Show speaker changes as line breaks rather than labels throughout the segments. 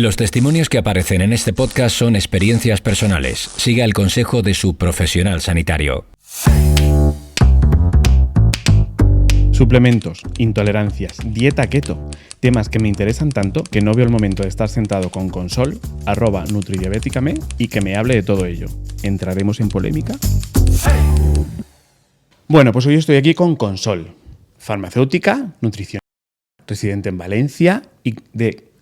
Los testimonios que aparecen en este podcast son experiencias personales. Siga el consejo de su profesional sanitario.
Suplementos, intolerancias, dieta keto, temas que me interesan tanto que no veo el momento de estar sentado con Consol, @nutridiabeticame, y que me hable de todo ello. ¿Entraremos en polémica? Bueno, pues hoy estoy aquí con Consol, farmacéutica, nutricionista, residente en Valencia, y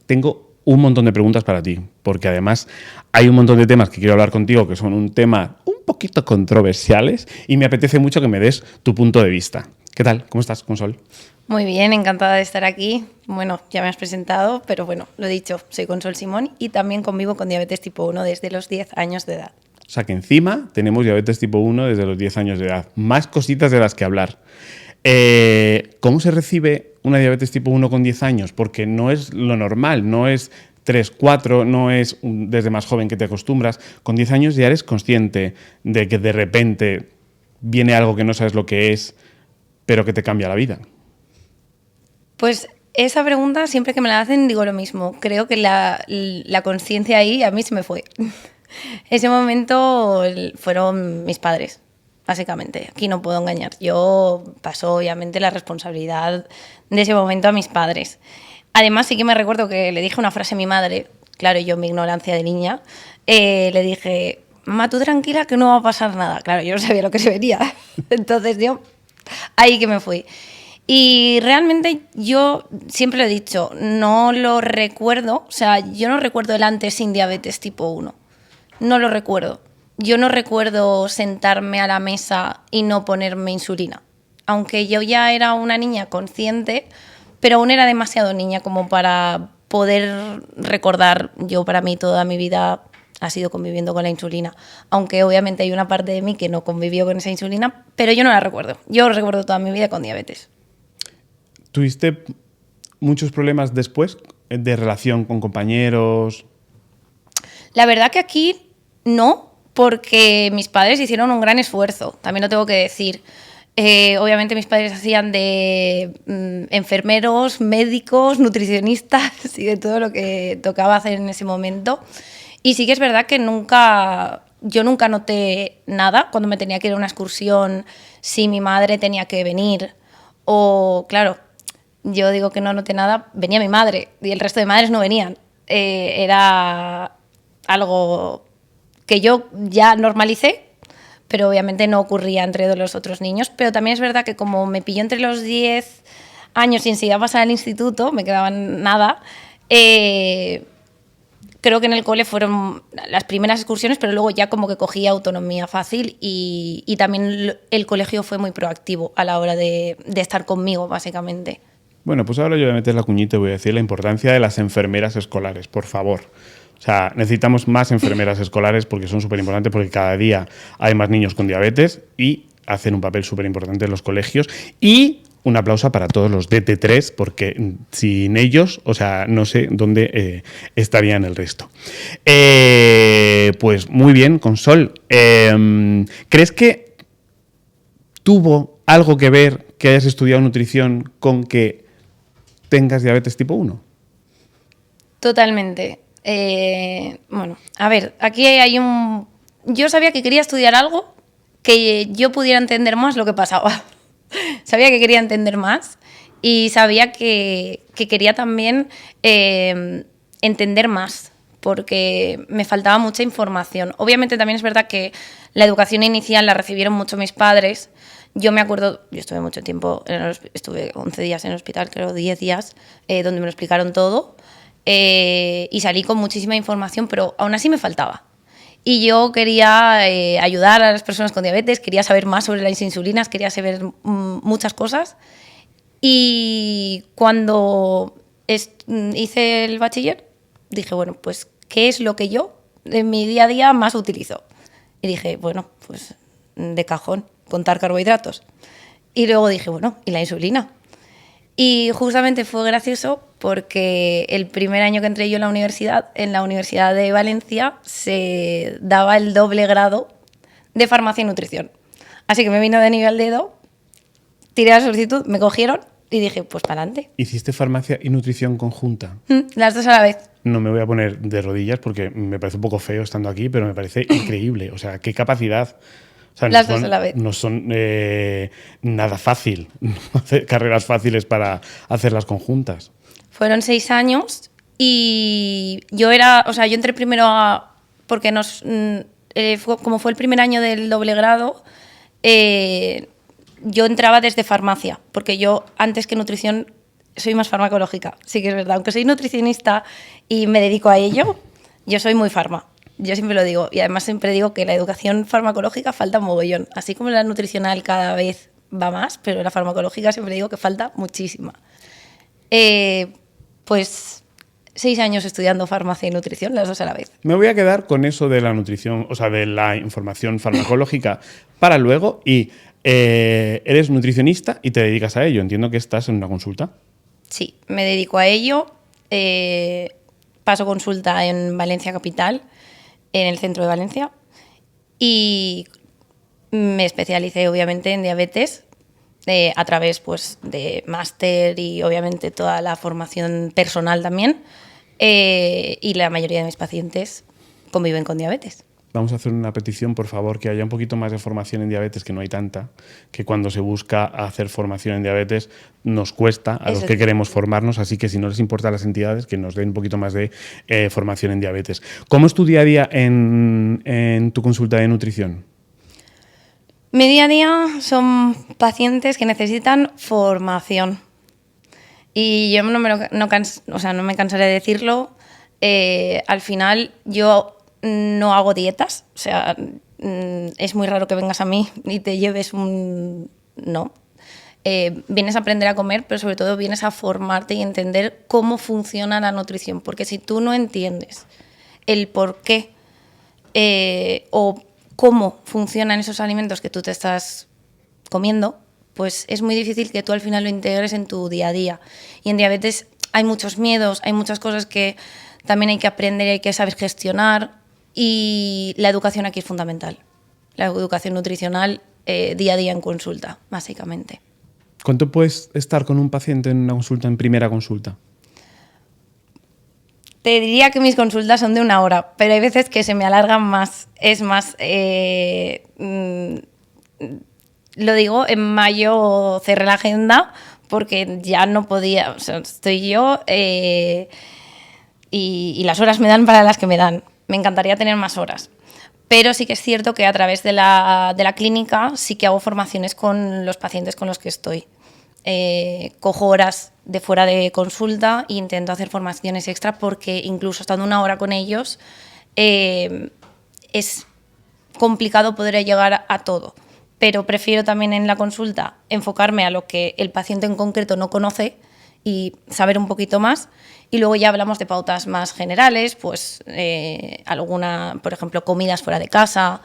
tengo un montón de preguntas para ti, porque además hay un montón de temas que quiero hablar contigo que son un tema un poquito controversiales y me apetece mucho que me des tu punto de vista. ¿Qué tal? ¿Cómo estás, Consol?
Muy bien, encantada de estar aquí. Bueno, ya me has presentado, pero bueno, lo dicho, soy Consol Simón y también convivo con diabetes tipo 1 desde los 10 años de edad.
O sea que encima tenemos diabetes tipo 1 desde los 10 años de edad. Más cositas de las que hablar. ¿Cómo se recibe una diabetes tipo 1 con 10 años? Porque no es lo normal, no es 3, 4, no es desde más joven que te acostumbras. Con 10 años ya eres consciente de que de repente viene algo que no sabes lo que es, pero que te cambia la vida.
Pues esa pregunta, siempre que me la hacen, digo lo mismo. Creo que la conciencia ahí a mí se me fue. Ese momento fueron mis padres, básicamente. Aquí no puedo engañar. Yo paso, obviamente, la responsabilidad de ese momento a mis padres. Además, sí que me recuerdo que le dije una frase a mi madre, claro, yo en mi ignorancia de niña, le dije, mamá, tú tranquila que no va a pasar nada. Claro, yo no sabía lo que se venía. Entonces yo, ahí que me fui. Y realmente yo siempre lo he dicho, no lo recuerdo, o sea, yo no recuerdo el antes sin diabetes tipo 1. No lo recuerdo. Yo no recuerdo sentarme a la mesa y no ponerme insulina. Aunque yo ya era una niña consciente, pero aún era demasiado niña como para poder recordar. Yo, para mí, toda mi vida ha sido conviviendo con la insulina. Aunque obviamente hay una parte de mí que no convivió con esa insulina, pero yo no la recuerdo. Yo recuerdo toda mi vida con diabetes.
¿Tuviste muchos problemas después de relación con compañeros?
La verdad que aquí no, porque mis padres hicieron un gran esfuerzo, también lo tengo que decir. Obviamente mis padres hacían de enfermeros, médicos, nutricionistas y de todo lo que tocaba hacer en ese momento. Y sí que es verdad que yo nunca noté nada cuando me tenía que ir a una excursión, si mi madre tenía que venir o, claro, yo digo que no noté nada, venía mi madre y el resto de madres no venían. Era algo que yo ya normalicé, pero obviamente no ocurría entre los otros niños. Pero también es verdad que como me pilló entre los 10 años y enseguida pasar al instituto, me quedaban nada, creo que en el cole fueron las primeras excursiones, pero luego ya como que cogí autonomía fácil y también el colegio fue muy proactivo a la hora de estar conmigo, básicamente.
Bueno, pues ahora yo voy a meter la cuñita y voy a decir la importancia de las enfermeras escolares, por favor. O sea, necesitamos más enfermeras escolares porque son súper importantes, porque cada día hay más niños con diabetes y hacen un papel súper importante en los colegios. Y un aplauso para todos los DT3, porque sin ellos, o sea, no sé dónde estarían el resto. Pues muy bien, Consol. ¿Crees que tuvo algo que ver que hayas estudiado nutrición con que tengas diabetes tipo 1?
Totalmente. Bueno, a ver, aquí hay yo sabía que quería estudiar algo que yo pudiera entender más lo que pasaba. Sabía que quería entender más y sabía que quería también entender más, porque me faltaba mucha información. Obviamente también es verdad que la educación inicial la recibieron mucho mis padres. Yo me acuerdo, yo estuve mucho tiempo, estuve 11 días en el hospital, creo 10 días, donde me lo explicaron todo. Y salí con muchísima información, pero aún así me faltaba. Y yo quería ayudar a las personas con diabetes, quería saber más sobre las insulinas, quería saber muchas cosas. Y cuando hice el bachiller, dije, bueno, pues, ¿qué es lo que yo en mi día a día más utilizo? Y dije, bueno, pues de cajón, contar carbohidratos. Y luego dije, bueno, ¿y la insulina? Y justamente fue gracioso porque el primer año que entré yo en la Universidad de Valencia, se daba el doble grado de farmacia y nutrición. Así que me vino de nivel dedo, tiré la solicitud, me cogieron Y dije, pues para adelante.
¿Hiciste farmacia y nutrición conjunta?
Las dos a la vez.
No me voy a poner de rodillas porque me parece un poco feo estando aquí, pero me parece increíble. O sea, qué capacidad. O sea,
Las dos a la vez.
No son nada fácil, no hacer carreras fáciles para hacerlas conjuntas.
Fueron 6 años y yo entré primero porque como fue el primer año del doble grado, yo entraba desde farmacia, porque yo antes que nutrición soy más farmacológica, sí que es verdad, aunque soy nutricionista y me dedico a ello, yo soy muy farma. Yo siempre lo digo, y además siempre digo que la educación farmacológica falta mogollón, así como la nutricional cada vez va más, pero la farmacológica siempre digo que falta muchísima. Pues 6 años estudiando farmacia y nutrición, las dos a la vez.
Me voy a quedar con eso de la nutrición, o sea, de la información farmacológica para luego. Y eres nutricionista y te dedicas a ello. Entiendo que estás en una consulta.
Sí, me dedico a ello. Paso consulta en Valencia Capital, en el centro de Valencia. Y me especialicé, obviamente, en diabetes a través pues, de máster y, obviamente, toda la formación personal también. Y la mayoría de mis pacientes conviven con diabetes.
Vamos a hacer una petición, por favor, que haya un poquito más de formación en diabetes, que no hay tanta, que cuando se busca hacer formación en diabetes nos cuesta a los que queremos formarnos, así que si no les importa a las entidades, que nos den un poquito más de formación en diabetes. ¿Cómo es tu día a día en tu consulta de nutrición?
Mi día a día son pacientes que necesitan formación. Y yo no me cansaré de decirlo. Al final, yo no hago dietas. O sea, es muy raro que vengas a mí y te lleves un... No. Vienes a aprender a comer, pero sobre todo vienes a formarte y entender cómo funciona la nutrición. Porque si tú no entiendes el por qué o cómo funcionan esos alimentos que tú te estás comiendo, pues es muy difícil que tú al final lo integres en tu día a día. Y en diabetes hay muchos miedos, hay muchas cosas que también hay que aprender y hay que saber gestionar, y la educación aquí es fundamental. La educación nutricional día a día en consulta, básicamente.
¿Cuánto puedes estar con un paciente en una consulta, en primera consulta?
Te diría que mis consultas son de 1 hora, pero hay veces que se me alargan más. Es más, lo digo, en mayo cerré la agenda porque ya no podía, o sea, estoy yo y las horas me dan para las que me dan. Me encantaría tener más horas. Pero sí que es cierto que a través de la clínica sí que hago formaciones con los pacientes con los que estoy. Cojo horas de fuera de consulta e intento hacer formaciones extra porque incluso estando 1 hora con ellos es complicado poder llegar a todo. Pero prefiero también en la consulta enfocarme a lo que el paciente en concreto no conoce y saber un poquito más. Y luego ya hablamos de pautas más generales, pues por ejemplo, comidas fuera de casa,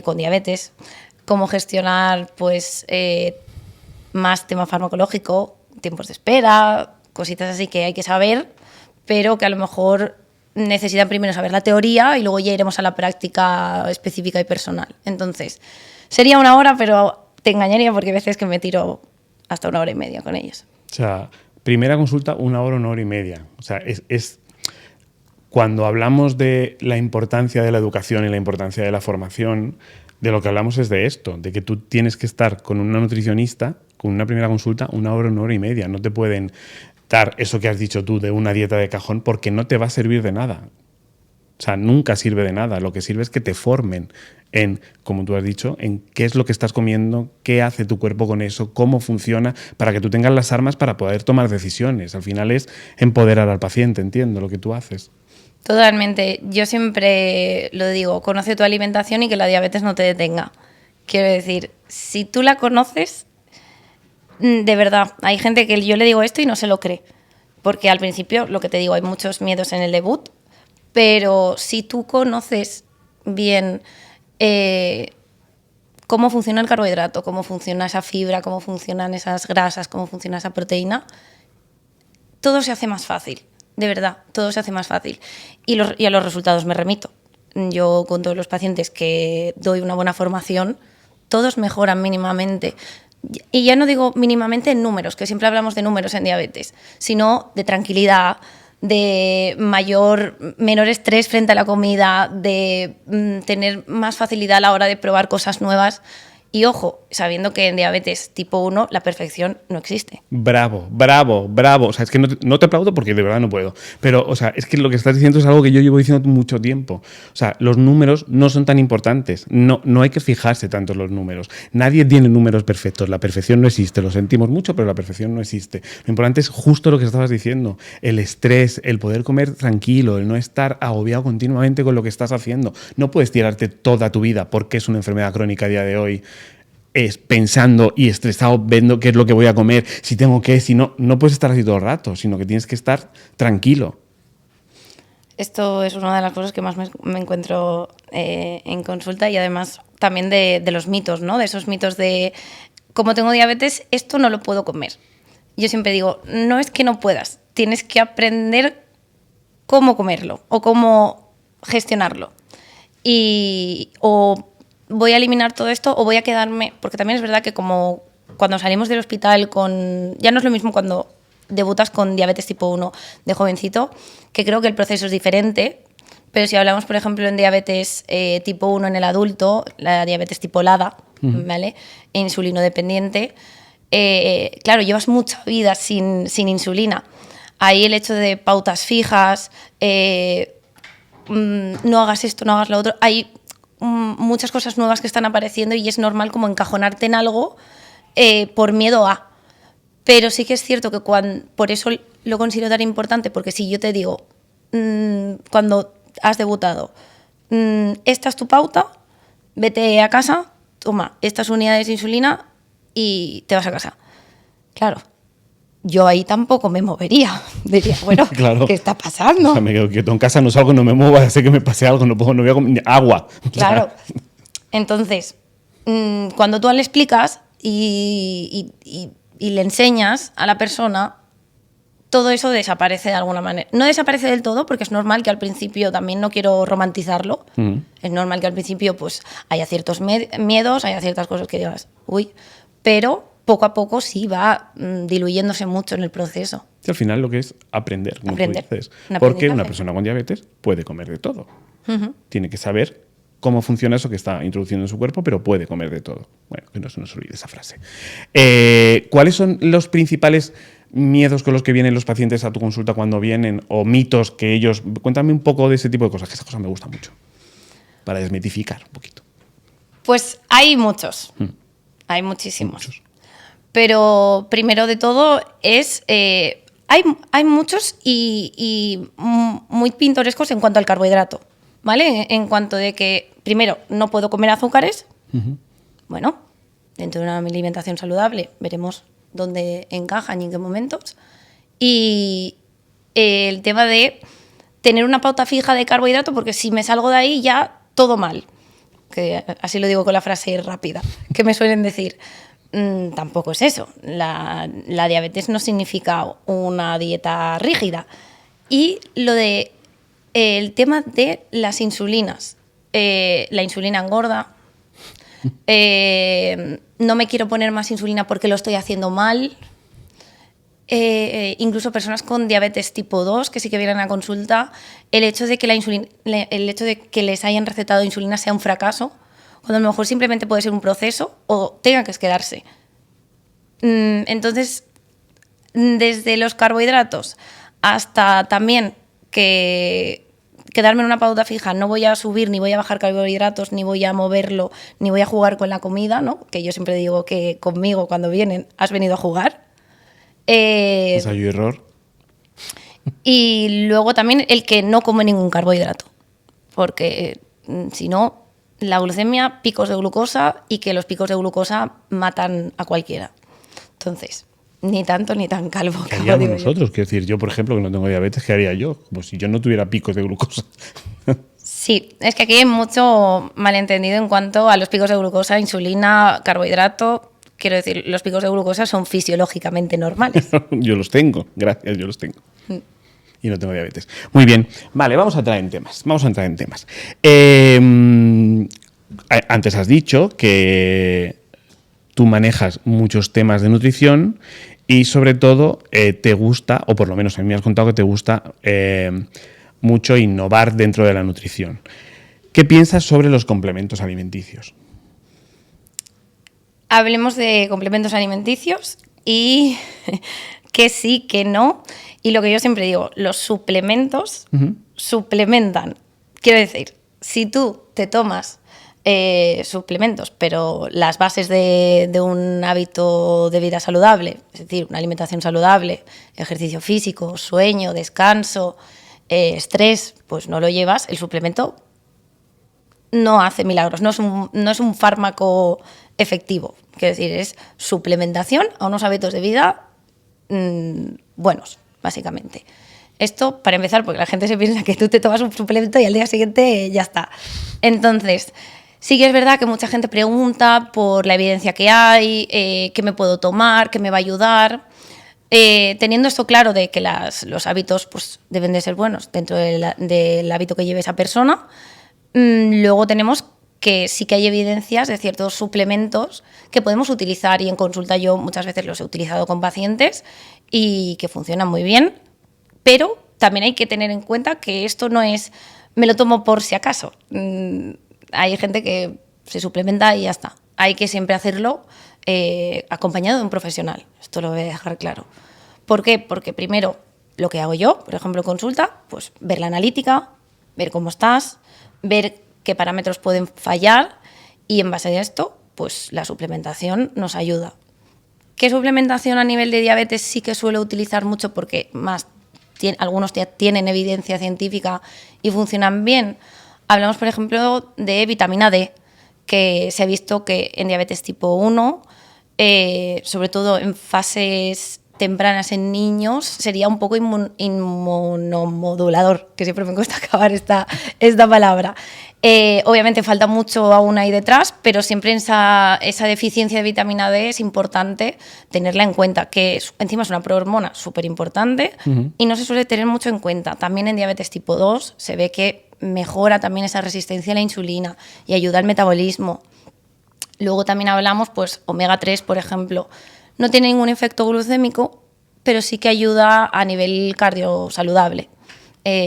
con diabetes, cómo gestionar pues más tema farmacológico, tiempos de espera, cositas así que hay que saber, pero que a lo mejor necesitan primero saber la teoría y luego ya iremos a la práctica específica y personal. Entonces, sería 1 hora, pero te engañaría porque hay veces que me tiro hasta 1 hora y media con ellos.
O sea, primera consulta, 1 hora, 1 hora y media. O sea, es cuando hablamos de la importancia de la educación y la importancia de la formación, de lo que hablamos es de esto, de que tú tienes que estar con una nutricionista, con una primera consulta, 1 hora, 1 hora y media. No te pueden dar eso que has dicho tú de una dieta de cajón porque no te va a servir de nada. O sea, nunca sirve de nada. Lo que sirve es que te formen en, como tú has dicho, en qué es lo que estás comiendo, qué hace tu cuerpo con eso, cómo funciona, para que tú tengas las armas para poder tomar decisiones. Al final es empoderar al paciente, entiendo lo que tú haces.
Totalmente. Yo siempre lo digo, conoce tu alimentación y que la diabetes no te detenga. Quiero decir, si tú la conoces, de verdad, hay gente que yo le digo esto y no se lo cree. Porque al principio, lo que te digo, hay muchos miedos en el debut, pero si tú conoces bien cómo funciona el carbohidrato, cómo funciona esa fibra, cómo funcionan esas grasas, cómo funciona esa proteína, todo se hace más fácil, de verdad, todo se hace más fácil. Y a los resultados me remito. Yo con todos los pacientes que doy una buena formación, todos mejoran mínimamente. Y ya no digo mínimamente en números, que siempre hablamos de números en diabetes, sino de tranquilidad, de menor estrés frente a la comida, de tener más facilidad a la hora de probar cosas nuevas. Y ojo, sabiendo que en diabetes tipo 1 la perfección no existe.
Bravo, bravo, bravo. O sea, es que no te aplaudo porque de verdad no puedo. Pero, o sea, es que lo que estás diciendo es algo que yo llevo diciendo mucho tiempo. O sea, los números no son tan importantes. No hay que fijarse tanto en los números. Nadie tiene números perfectos. La perfección no existe. Lo sentimos mucho, pero la perfección no existe. Lo importante es justo lo que estabas diciendo. El estrés, el poder comer tranquilo, el no estar agobiado continuamente con lo que estás haciendo. No puedes tirarte toda tu vida porque es una enfermedad crónica a día de hoy. Es pensando y estresado viendo qué es lo que voy a comer, si tengo que, si no puedes estar así todo el rato, sino que tienes que estar tranquilo.
Esto es una de las cosas que más me encuentro en consulta y además también de los mitos, ¿no? De esos mitos de, como tengo diabetes, esto no lo puedo comer. Yo siempre digo, no es que no puedas, tienes que aprender cómo comerlo o cómo gestionarlo. O voy a eliminar todo esto o voy a quedarme, porque también es verdad que como cuando salimos del hospital ya no es lo mismo cuando debutas con diabetes tipo 1 de jovencito, que creo que el proceso es diferente, pero si hablamos, por ejemplo, en diabetes tipo 1 en el adulto, la diabetes tipo LADA, ¿vale? Insulino dependiente, claro, llevas mucha vida sin insulina. Ahí el hecho de pautas fijas, no hagas esto, no hagas lo otro, hay muchas cosas nuevas que están apareciendo y es normal como encajonarte en algo por miedo a. Pero sí que es cierto que por eso lo considero tan importante, porque si yo te digo, cuando has debutado, esta es tu pauta, vete a casa, toma estas unidades de insulina y te vas a casa. Claro, yo ahí tampoco me movería. Diría, bueno, claro. ¿Qué está pasando?
O sea, me quedo quieto en casa, no salgo, no me muevo, ya sé que me pase algo, no voy a comer agua.
Claro. Entonces, cuando tú le explicas y le enseñas a la persona, todo eso desaparece de alguna manera. No desaparece del todo, porque es normal que al principio, también no quiero romantizarlo, es normal que al principio pues haya ciertos miedos, haya ciertas cosas que digas, uy, pero poco a poco sí va diluyéndose mucho en el proceso.
Y al final lo que es aprender, como tú dices. Porque una persona con diabetes puede comer de todo. Tiene que saber cómo funciona eso que está introduciendo en su cuerpo, pero puede comer de todo. Bueno, que no se nos olvide esa frase. ¿Cuáles son los principales miedos con los que vienen los pacientes a tu consulta cuando vienen, o mitos que ellos... Cuéntame un poco de ese tipo de cosas, que esa cosa me gusta mucho, para desmitificar un poquito.
Pues hay muchos. Hay muchísimos. Pero primero de todo hay muchos y muy pintorescos en cuanto al carbohidrato, ¿vale? En cuanto de que, primero, no puedo comer azúcares. Bueno, dentro de una alimentación saludable veremos dónde encajan y en qué momentos. Y el tema de tener una pauta fija de carbohidrato, porque si me salgo de ahí ya todo mal. Que así lo digo con la frase rápida, que me suelen decir. Tampoco es eso. La diabetes no significa una dieta rígida. Y el tema de las insulinas. La insulina engorda. No me quiero poner más insulina porque lo estoy haciendo mal. Incluso personas con diabetes tipo 2 que sí que vienen a consulta, el hecho de que les hayan recetado insulina sea un fracaso, cuando a lo mejor simplemente puede ser un proceso o tenga que quedarse. Entonces, desde los carbohidratos hasta también quedarme en una pauta fija, no voy a subir ni voy a bajar carbohidratos, ni voy a moverlo, ni voy a jugar con la comida, ¿no? Que yo siempre digo que conmigo cuando vienen has venido a jugar.
Ensayo y error.
Y luego también el que no come ningún carbohidrato, porque si no, la glucemia, picos de glucosa, y que los picos de glucosa matan a cualquiera. Entonces, ni tanto ni tan calvo.
¿Qué haríamos nosotros? Quiero decir, yo, por ejemplo, que no tengo diabetes, ¿qué haría yo? Como si yo no tuviera picos de glucosa.
Sí, es que aquí hay mucho malentendido en cuanto a los picos de glucosa, insulina, carbohidrato. Quiero decir, los picos de glucosa son fisiológicamente normales.
Yo los tengo, gracias, yo los tengo. Y no tengo diabetes. Muy bien, vale, vamos a entrar en temas. Antes has dicho que tú manejas muchos temas de nutrición y sobre todo te gusta, o por lo menos a mí me has contado que te gusta mucho innovar dentro de la nutrición. ¿Qué piensas sobre los complementos alimenticios?
Hablemos de complementos alimenticios y que sí, que no. Y lo que yo siempre digo, los suplementos suplementan. Quiero decir, si tú te tomas suplementos, pero las bases de un hábito de vida saludable, es decir, una alimentación saludable, ejercicio físico, sueño, descanso, estrés, pues no lo llevas, el suplemento no hace milagros, no es un fármaco efectivo. Quiero decir, es suplementación a unos hábitos de vida buenos, básicamente. Esto, para empezar, porque la gente se piensa que tú te tomas un suplemento y al día siguiente ya está. Entonces, sí que es verdad que mucha gente pregunta por la evidencia que hay, qué me puedo tomar, qué me va a ayudar. Teniendo esto claro de que los hábitos pues, deben de ser buenos dentro del hábito que lleve esa persona, luego tenemos que sí que hay evidencias de ciertos suplementos que podemos utilizar y en consulta yo muchas veces los he utilizado con pacientes y que funcionan muy bien, pero también hay que tener en cuenta que esto no es me lo tomo por si acaso. Hay gente que se suplementa y ya está. Hay que siempre hacerlo acompañado de un profesional. Esto lo voy a dejar claro. ¿Por qué? Porque primero, lo que hago yo, por ejemplo, en consulta, pues ver la analítica, ver cómo estás, ver qué parámetros pueden fallar y en base a esto, pues la suplementación nos ayuda. ¿Qué suplementación a nivel de diabetes sí que suelo utilizar mucho porque algunos ya tienen evidencia científica y funcionan bien? Hablamos, por ejemplo, de vitamina D, que se ha visto que en diabetes tipo 1, sobre todo en fases tempranas en niños, sería un poco inmunomodulador, que siempre me cuesta acabar esta palabra. Obviamente falta mucho aún ahí detrás, pero siempre esa deficiencia de vitamina D es importante tenerla en cuenta, que encima es una prohormona súper importante y no se suele tener mucho en cuenta. También en diabetes tipo 2 se ve que mejora también esa resistencia a la insulina y ayuda al metabolismo. Luego también hablamos, pues, omega 3, por ejemplo. No tiene ningún efecto glucémico, pero sí que ayuda a nivel cardiosaludable.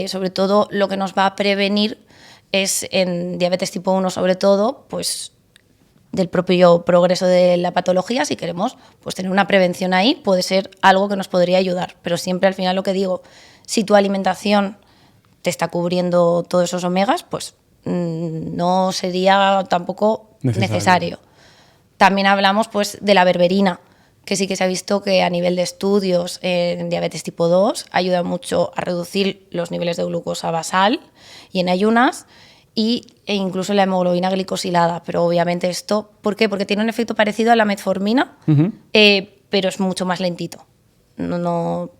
Sobre todo lo que nos va a prevenir es en diabetes tipo 1, sobre todo, pues del propio progreso de la patología. Si queremos pues, tener una prevención ahí, puede ser algo que nos podría ayudar. Pero siempre al final lo que digo, si tu alimentación te está cubriendo todos esos omegas, pues no sería tampoco necesario. También hablamos pues, de la berberina, que sí que se ha visto que a nivel de estudios en diabetes tipo 2 ayuda mucho a reducir los niveles de glucosa basal y en ayunas e incluso la hemoglobina glicosilada. Pero obviamente esto, ¿por qué? Porque tiene un efecto parecido a la metformina, pero es mucho más lentito.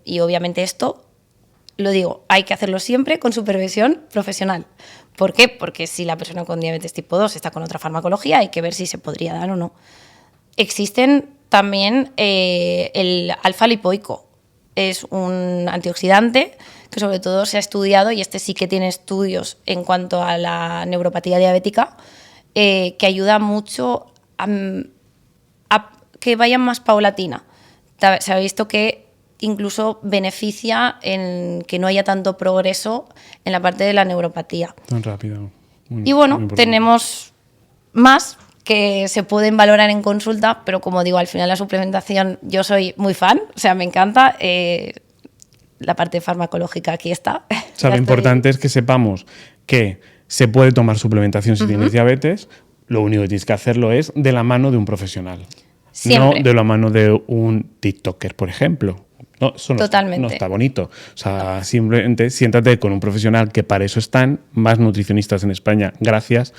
Y obviamente esto, lo digo, hay que hacerlo siempre con supervisión profesional. ¿Por qué? Porque si la persona con diabetes tipo 2 está con otra farmacología, hay que ver si se podría dar o no. Existen también el alfa-lipoico. Es un antioxidante que sobre todo se ha estudiado, y este sí que tiene estudios en cuanto a la neuropatía diabética, que ayuda mucho a que vaya más paulatina. Se ha visto que incluso beneficia en que no haya tanto progreso en la parte de la neuropatía.
Tan rápido.
Y bueno, tenemos más que se pueden valorar en consulta, pero como digo, al final la suplementación yo soy muy fan, o sea, me encanta. La parte farmacológica aquí está.
O sea, lo importante es que sepamos que se puede tomar suplementación si tienes diabetes, lo único que tienes que hacerlo es de la mano de un profesional.
Siempre.
No de la mano de un TikToker, por ejemplo. No, eso
Totalmente.
No está bonito. O sea, simplemente siéntate con un profesional, que para eso están más nutricionistas en España, gracias,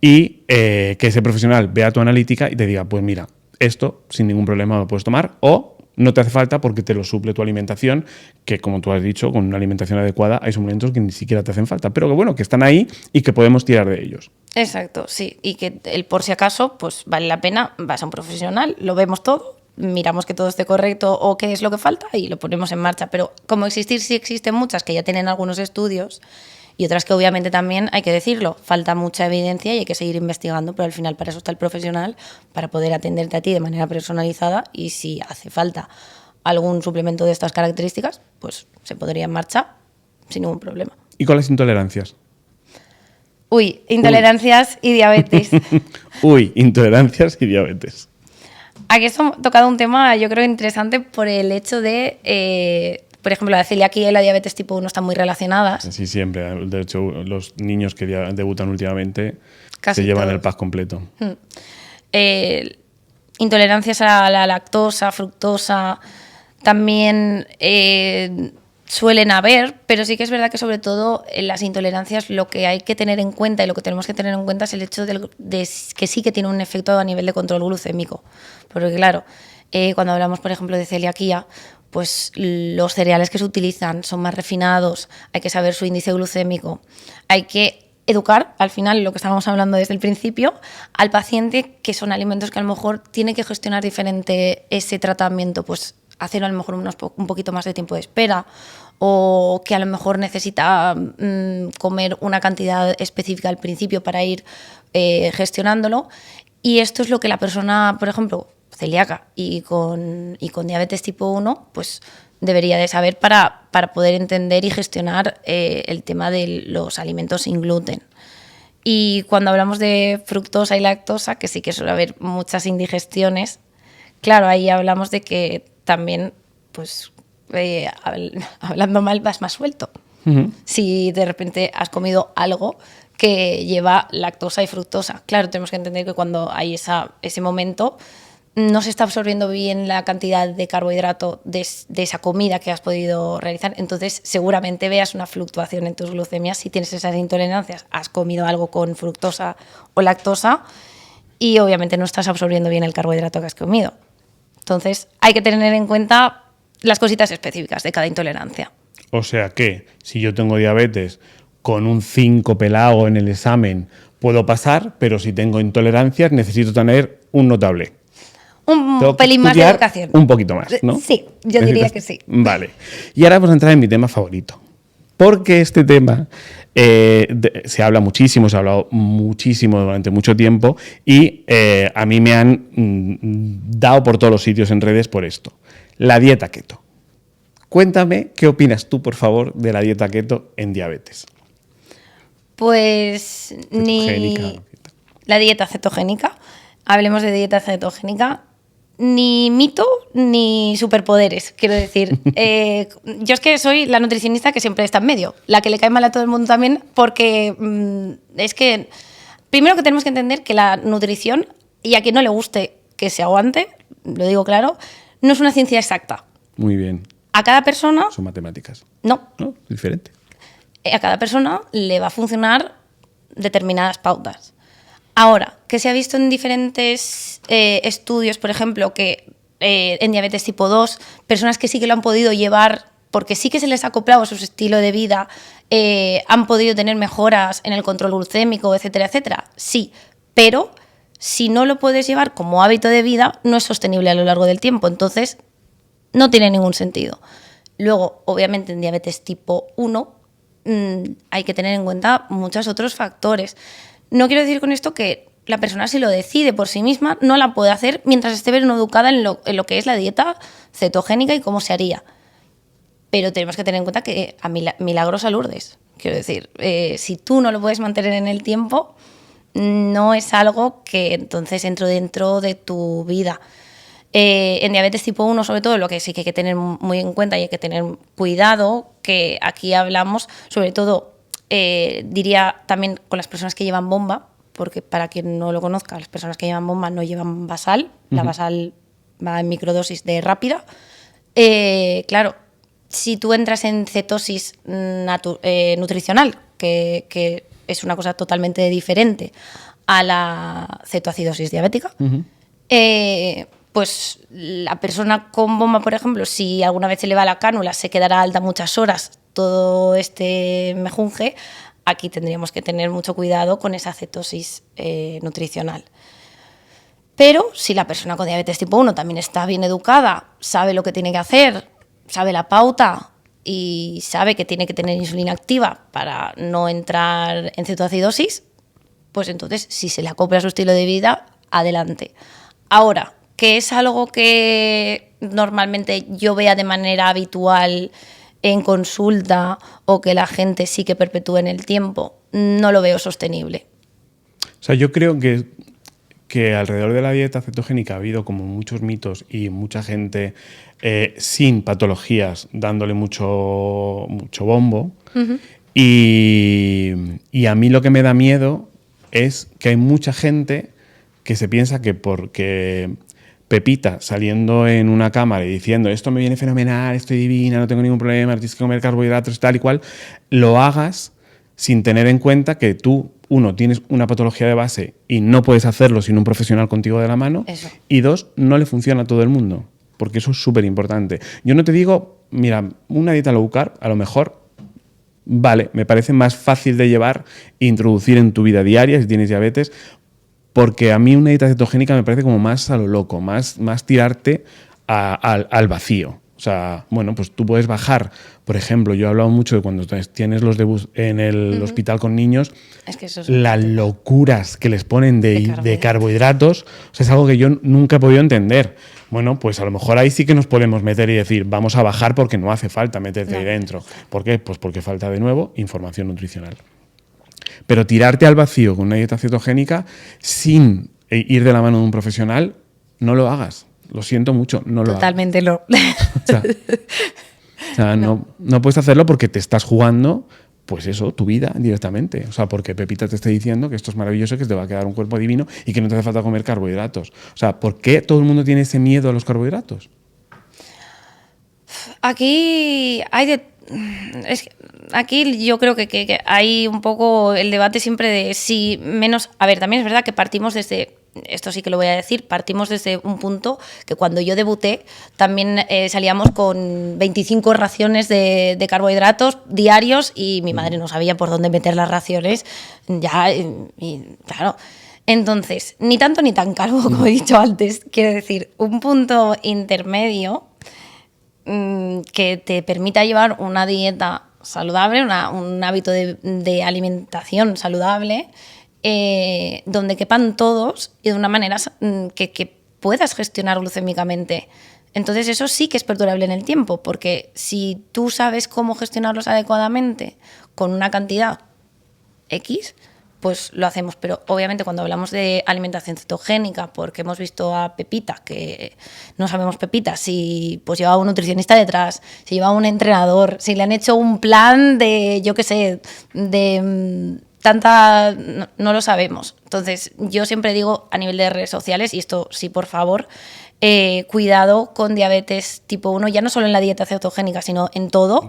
y que ese profesional vea tu analítica y te diga, pues mira, esto sin ningún problema lo puedes tomar, o no te hace falta porque te lo suple tu alimentación, que como tú has dicho, con una alimentación adecuada hay suplementos que ni siquiera te hacen falta, pero que bueno, que están ahí y que podemos tirar de ellos.
Exacto, sí. Y que el por si acaso, pues vale la pena, vas a un profesional, lo vemos todo, miramos que todo esté correcto o qué es lo que falta y lo ponemos en marcha. Pero como existir, sí existen muchas que ya tienen algunos estudios Y otras que obviamente también, hay que decirlo, falta mucha evidencia y hay que seguir investigando, pero al final para eso está el profesional, para poder atenderte a ti de manera personalizada, y si hace falta algún suplemento de estas características, pues se podría en marcha sin ningún problema.
¿Y con las intolerancias?
Uy, intolerancias y diabetes.
Uy, intolerancias y diabetes.
Aquí hemos tocado un tema, yo creo, interesante por el hecho de, por ejemplo, la celiaquía y la diabetes tipo 1 están muy relacionadas.
Sí, siempre. De hecho, los niños que debutan últimamente
Casi
se llevan
todos.
el pack completo.
Intolerancias a la lactosa, fructosa, también suelen haber, pero sí que es verdad que sobre todo en las intolerancias lo que hay que tener en cuenta y lo que tenemos que tener en cuenta es el hecho de que sí que tiene un efecto a nivel de control glucémico. Porque claro, cuando hablamos por ejemplo de celiaquía, pues los cereales que se utilizan son más refinados, hay que saber su índice glucémico, hay que educar, al final, lo que estábamos hablando desde el principio, al paciente que son alimentos que a lo mejor tiene que gestionar diferente ese tratamiento, pues hacer a lo mejor un poquito más de tiempo de espera, o que a lo mejor necesita comer una cantidad específica al principio para ir gestionándolo. Y esto es lo que la persona, por ejemplo, celíaca y con diabetes tipo 1, pues debería de saber para poder entender y gestionar el tema de los alimentos sin gluten. Y cuando hablamos de fructosa y lactosa, que sí que suele haber muchas indigestiones, claro, ahí hablamos de que también, pues, hablando mal, vas más suelto. Si de repente has comido algo que lleva lactosa y fructosa. Claro, tenemos que entender que cuando hay ese momento no se está absorbiendo bien la cantidad de carbohidrato de esa comida que has podido realizar, entonces seguramente veas una fluctuación en tus glucemias si tienes esas intolerancias, has comido algo con fructosa o lactosa y obviamente no estás absorbiendo bien el carbohidrato que has comido. Entonces hay que tener en cuenta las cositas específicas de cada intolerancia.
O sea que si yo tengo diabetes con un 5 pelado en el examen puedo pasar, pero si tengo intolerancias necesito tener un notable.
Un pelín más de educación.
Un poquito más, ¿no?
Sí, yo diría que sí.
Vale. Y ahora vamos a entrar en mi tema favorito. Porque este tema se habla muchísimo, se ha hablado muchísimo durante mucho tiempo y a mí me han dado por todos los sitios en redes por esto. La dieta keto. Cuéntame qué opinas tú, por favor, de la dieta keto en diabetes.
Pues ni la dieta cetogénica. Hablemos de dieta cetogénica. Ni mito ni superpoderes, quiero decir. Yo es que soy la nutricionista que siempre está en medio, la que le cae mal a todo el mundo también, porque es que primero que tenemos que entender que la nutrición, y a quien no le guste que se aguante, lo digo claro, no es una ciencia exacta.
Muy bien.
A cada persona...
Son matemáticas.
No.
¿No? Diferente.
A cada persona le va a funcionar determinadas pautas. Ahora, que se ha visto en diferentes estudios, por ejemplo, que en diabetes tipo 2, personas que sí que lo han podido llevar porque sí que se les ha acoplado a su estilo de vida, han podido tener mejoras en el control glucémico, etcétera, etcétera. Sí, pero si no lo puedes llevar como hábito de vida, no es sostenible a lo largo del tiempo. Entonces, no tiene ningún sentido. Luego, obviamente, en diabetes tipo 1 hay que tener en cuenta muchos otros factores. No quiero decir con esto que la persona, si lo decide por sí misma, no la puede hacer mientras esté bien educada en lo que es la dieta cetogénica y cómo se haría. Pero tenemos que tener en cuenta que a milagros a Lourdes. Quiero decir, si tú no lo puedes mantener en el tiempo, no es algo que entonces entre dentro de tu vida. En diabetes tipo 1, sobre todo, lo que sí que hay que tener muy en cuenta y hay que tener cuidado, que aquí hablamos, sobre todo, diría también con las personas que llevan bomba, porque para quien no lo conozca, las personas que llevan bomba no llevan basal, la basal va en microdosis de rápida. Claro, si tú entras en cetosis nutricional, que es una cosa totalmente diferente a la cetoacidosis diabética, pues la persona con bomba, por ejemplo, si alguna vez se le va la cánula, se quedará alta muchas horas, todo este mejunje. Aquí tendríamos que tener mucho cuidado con esa cetosis nutricional. Pero si la persona con diabetes tipo 1 también está bien educada, sabe lo que tiene que hacer, sabe la pauta y sabe que tiene que tener insulina activa para no entrar en cetoacidosis, pues entonces si se le acopla a su estilo de vida, adelante. Ahora, que es algo que normalmente yo vea de manera habitual en consulta o que la gente sí que perpetúe en el tiempo, no lo veo sostenible.
O sea, yo creo que alrededor de la dieta cetogénica ha habido como muchos mitos y mucha gente sin patologías dándole mucho bombo. Uh-huh. Y a mí lo que me da miedo es que hay mucha gente que se piensa que porque Pepita saliendo en una cámara y diciendo esto me viene fenomenal, estoy divina, no tengo ningún problema, tienes que comer carbohidratos tal y cual, lo hagas sin tener en cuenta que tú, uno, tienes una patología de base y no puedes hacerlo sin un profesional contigo de la mano. Eso. Y dos, no le funciona a todo el mundo, porque eso es súper importante. Yo no te digo, mira, una dieta low carb, a lo mejor, vale, me parece más fácil de llevar e introducir en tu vida diaria si tienes diabetes, porque a mí una dieta cetogénica me parece como más a lo loco, más tirarte al vacío. O sea, bueno, pues tú puedes bajar. Por ejemplo, yo he hablado mucho de cuando tienes los debuts en el uh-huh. hospital con niños, es que eso es las locuras que les ponen de carbohidratos. O sea, es algo que yo nunca he podido entender. Bueno, pues a lo mejor ahí sí que nos podemos meter y decir, vamos a bajar porque no hace falta meterte ahí dentro. ¿Por qué? Pues porque falta, de nuevo, información nutricional. Pero tirarte al vacío con una dieta cetogénica sin ir de la mano de un profesional, no lo hagas. Lo siento mucho, no lo hagas.
Totalmente no.
O sea, no puedes hacerlo porque te estás jugando, pues eso, tu vida directamente. O sea, porque Pepita te está diciendo que esto es maravilloso, que te va a quedar un cuerpo divino y que no te hace falta comer carbohidratos. O sea, ¿por qué todo el mundo tiene ese miedo a los carbohidratos?
Aquí hay Aquí yo creo que hay un poco el debate siempre de si menos... A ver, también es verdad que partimos desde... Esto sí que lo voy a decir, partimos desde un punto que cuando yo debuté también salíamos con 25 raciones de carbohidratos diarios y mi madre no sabía por dónde meter las raciones. Ya, y claro... Entonces, ni tanto ni tan calvo, como he dicho antes. Quiero decir, un punto intermedio que te permita llevar una dieta saludable, un hábito de alimentación saludable, donde quepan todos y de una manera que puedas gestionar glucémicamente. Entonces eso sí que es perdurable en el tiempo, porque si tú sabes cómo gestionarlos adecuadamente con una cantidad X, pues lo hacemos. Pero obviamente cuando hablamos de alimentación cetogénica, porque hemos visto a Pepita, que no sabemos Pepita, si pues lleva un nutricionista detrás, si lleva un entrenador, si le han hecho un plan de, yo qué sé, de tanta... No lo sabemos. Entonces yo siempre digo a nivel de redes sociales, y esto sí, por favor, cuidado con diabetes tipo 1, ya no solo en la dieta cetogénica, sino en todo,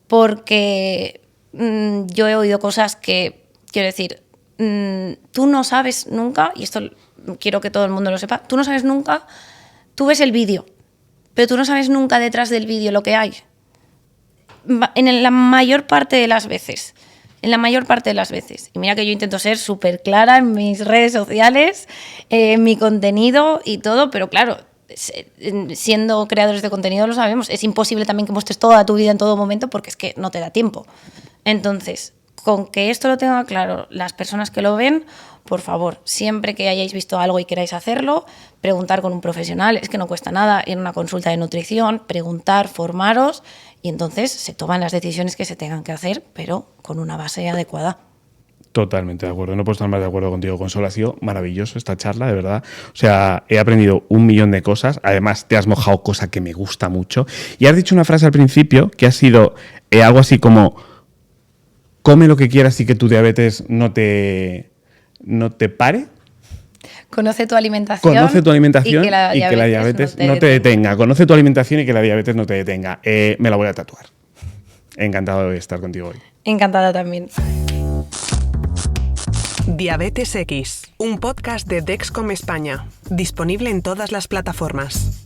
porque yo he oído cosas que, quiero decir, tú no sabes nunca, y esto quiero que todo el mundo lo sepa, tú no sabes nunca, tú ves el vídeo, pero tú no sabes nunca detrás del vídeo lo que hay. En la mayor parte de las veces. En la mayor parte de las veces. Y mira que yo intento ser súper clara en mis redes sociales, en mi contenido y todo, pero claro, siendo creadores de contenido lo sabemos. Es imposible también que muestres toda tu vida en todo momento porque es que no te da tiempo. Entonces, con que esto lo tenga claro las personas que lo ven, por favor, siempre que hayáis visto algo y queráis hacerlo, preguntar con un profesional, es que no cuesta nada, ir a una consulta de nutrición, preguntar, formaros, y entonces se toman las decisiones que se tengan que hacer, pero con una base adecuada.
Totalmente de acuerdo, no puedo estar más de acuerdo contigo, Consuelo. Ha sido maravilloso esta charla, de verdad. O sea, he aprendido 1.000.000 de cosas. Además, te has mojado, cosa que me gusta mucho. Y has dicho una frase al principio que ha sido algo así como: come lo que quieras y que tu diabetes no te pare.
Conoce tu alimentación.
Conoce tu alimentación y que la diabetes no te detenga. Conoce tu alimentación y que la diabetes no te detenga. Me la voy a tatuar. Encantado de estar contigo hoy.
Encantada también.
Diabetes X, un podcast de Dexcom España, disponible en todas las plataformas.